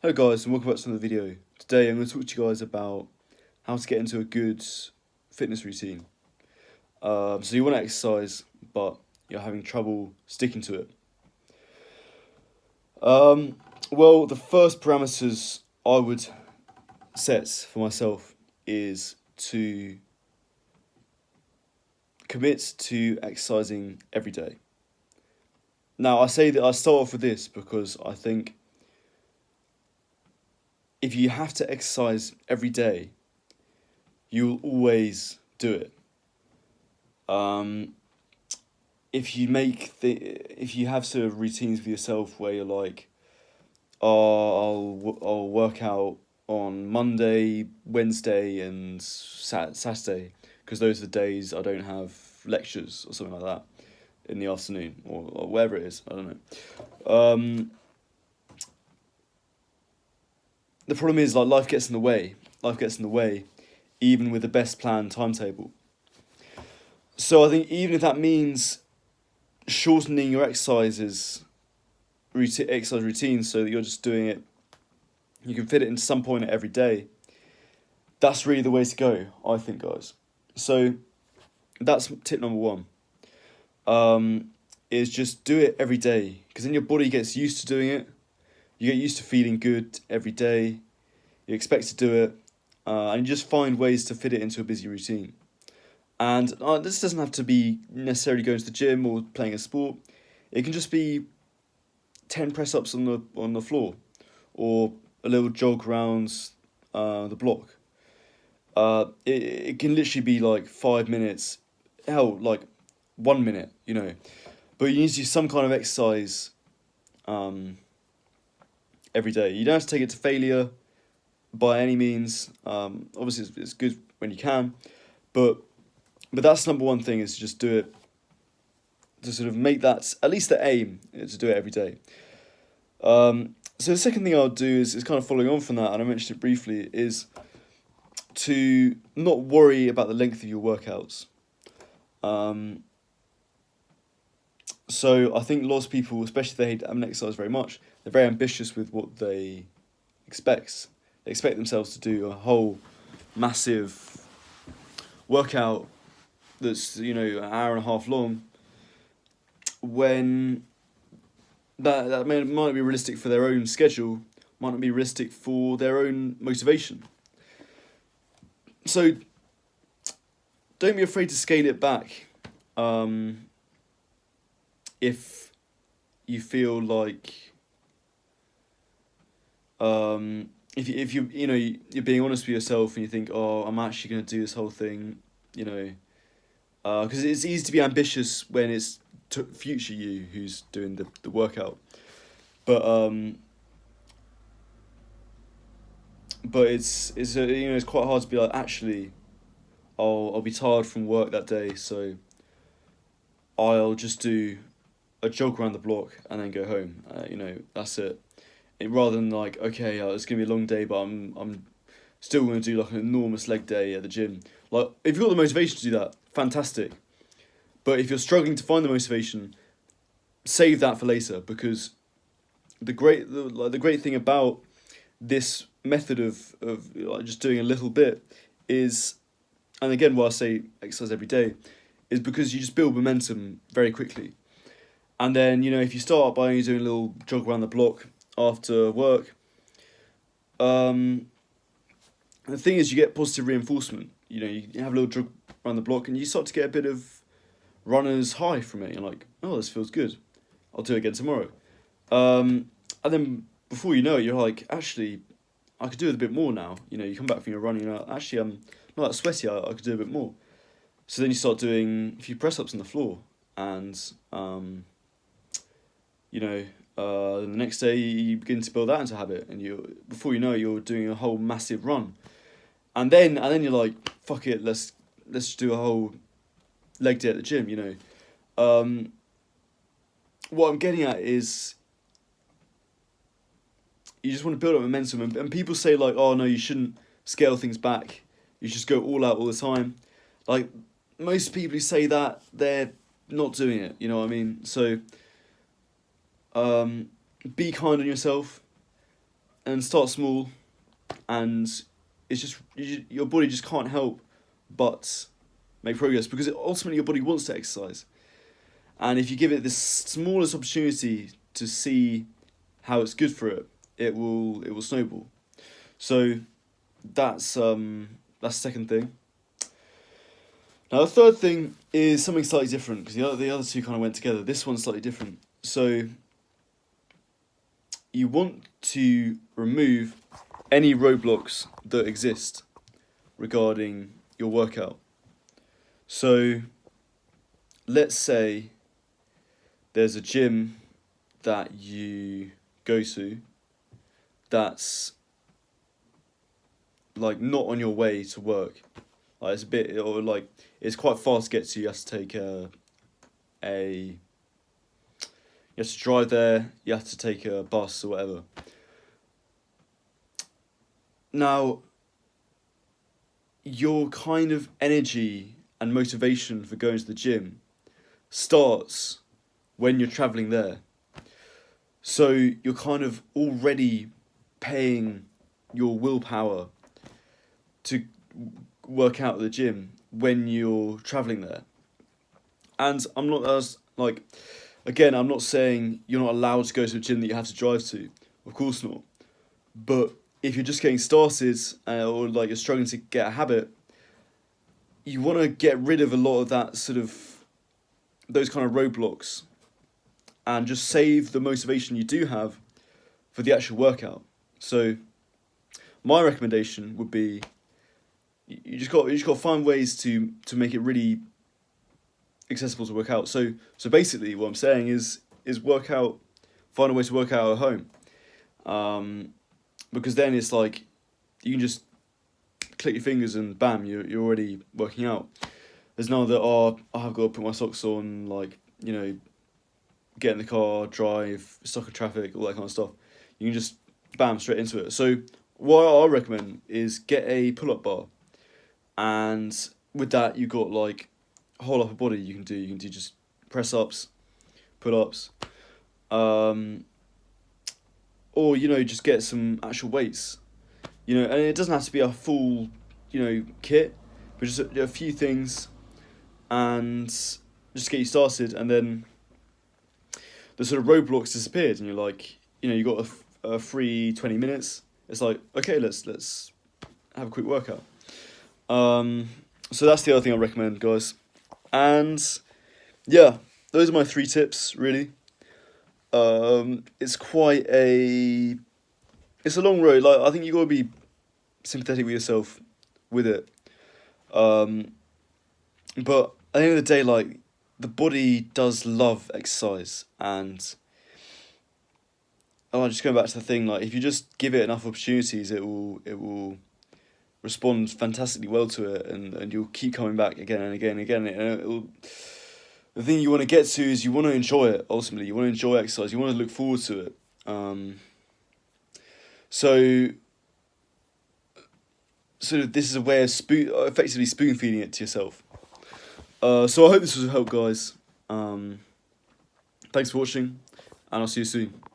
Hello guys and welcome back to another video. Today I'm going to talk to you guys about how to get into a good fitness routine. So you want to exercise but you're having trouble sticking to it. Well, the first parameters I would set for myself is to commit to exercising every day. Now I say that I start off with this because I think if you have to exercise every day, you'll always do it. If you have sort of routines for yourself where you're like, oh, I'll work out on Monday, Wednesday, and Saturday because those are the days I don't have lectures or something like that in the afternoon or wherever it is. I don't know. The problem is like life gets in the way. Life gets in the way, even with the best planned timetable. So I think even if that means shortening your exercise routine so that you're just doing it, you can fit it into some point every day. That's really the way to go, I think, guys. So that's tip number one. Is just do it every day because then your body gets used to doing it. You get used to feeling good every day. You expect to do it, and you just find ways to fit it into a busy routine. And this doesn't have to be necessarily going to the gym or playing a sport. It can just be 10 press ups on the floor, or a little jog around the block. It can literally be like 5 minutes, hell, like 1 minute, you know. But you need to do some kind of exercise every day. You don't have to take it to failure by any means. Obviously, it's good when you can, but that's number one thing, is to just do it, to sort of make that at least the aim, to do it every day. So the second thing I'll do is kind of following on from that, and I mentioned it briefly, is to not worry about the length of your workouts. So I think lots of people, especially if they haven't exercised very much, they're very ambitious with what they expect. They expect themselves to do a whole massive workout that's, you know, an hour and a half long, when that might not be realistic for their own schedule, might not be realistic for their own motivation. So don't be afraid to scale it back if you feel like if you know you're being honest with yourself and you think, oh, I'm actually going to do this whole thing, you know, because it's easy to be ambitious when it's future you who's doing the workout, but it's you know, it's quite hard to be like, actually, I'll be tired from work that day, so I'll just do a jog around the block and then go home. You know, that's it. Rather than like, okay, it's gonna be a long day, but I'm still gonna do like an enormous leg day at the gym. Like, if you've got the motivation to do that, fantastic. But if you're struggling to find the motivation, save that for later, because the great thing about this method of like just doing a little bit is, and again, why I say exercise every day, is because you just build momentum very quickly. And then, you know, if you start by only doing a little jog around the block after work, the thing is, you get positive reinforcement. You know, you have a little jog around the block and you start to get a bit of runner's high from it. You're like, oh, this feels good. I'll do it again tomorrow. And then before you know it, you're like, actually, I could do it a bit more now. You know, you come back from your run, you're like, actually, I'm not that sweaty, I could do a bit more. So then you start doing a few press-ups on the floor, and you know, the next day you begin to build that into a habit, and before you know it, you're doing a whole massive run, and then you're like, fuck it, let's do a whole leg day at the gym. You know, what I'm getting at is, you just want to build up momentum, and people say like, oh no, you shouldn't scale things back, you should just go all out all the time. Like, most people who say that, they're not doing it, you know what I mean? So be kind on yourself, and start small, and it's just your body just can't help but make progress, because ultimately your body wants to exercise, and if you give it the smallest opportunity to see how it's good for it, it will snowball. So that's the second thing. Now the third thing is something slightly different, because the other two kind of went together. This one's slightly different. So you want to remove any roadblocks that exist regarding your workout. So let's say there's a gym that you go to that's like not on your way to work. Like it's a bit, or like it's quite fast to get to. You have to take you have to drive there. You have to take a bus or whatever. Now, your kind of energy and motivation for going to the gym starts when you're travelling there. So you're kind of already paying your willpower to work out at the gym when you're travelling there. And I'm not as like, again, I'm not saying you're not allowed to go to a gym that you have to drive to. Of course not. But if you're just getting started, or like you're struggling to get a habit, you want to get rid of a lot of that sort of, those kind of roadblocks, and just save the motivation you do have for the actual workout. So my recommendation would be, you just got to find ways to make it really accessible to work out. So basically what I'm saying is work out, find a way to work out at home. Because then it's like you can just click your fingers and bam, you're already working out. There's none of the, I've got to put my socks on, like, you know, get in the car, drive, stuck in traffic, all that kind of stuff. You can just bam, straight into it. So what I recommend is get a pull-up bar, and with that you got like a whole upper body you can do. You can do just press-ups, pull-ups, or, you know, just get some actual weights, you know, and it doesn't have to be a full, you know, kit, but just a few things, and just get you started, and then the sort of roadblocks disappeared, and you're like, you know, you got a free 20 minutes. It's like, okay, let's have a quick workout. So that's the other thing I recommend, guys. And yeah, those are my 3 tips, really. It's it's a long road. Like, I think you got to be sympathetic with yourself with it. But at the end of the day, like, the body does love exercise, and just going back to the thing, like, if you just give it enough opportunities, it will respond fantastically well to it, and you'll keep coming back again and again and again. And the thing you want to get to is you want to enjoy it. Ultimately, you want to enjoy exercise. You want to look forward to it. So this is a way of effectively spoon feeding it to yourself. So I hope this was a help, guys. Thanks for watching, and I'll see you soon.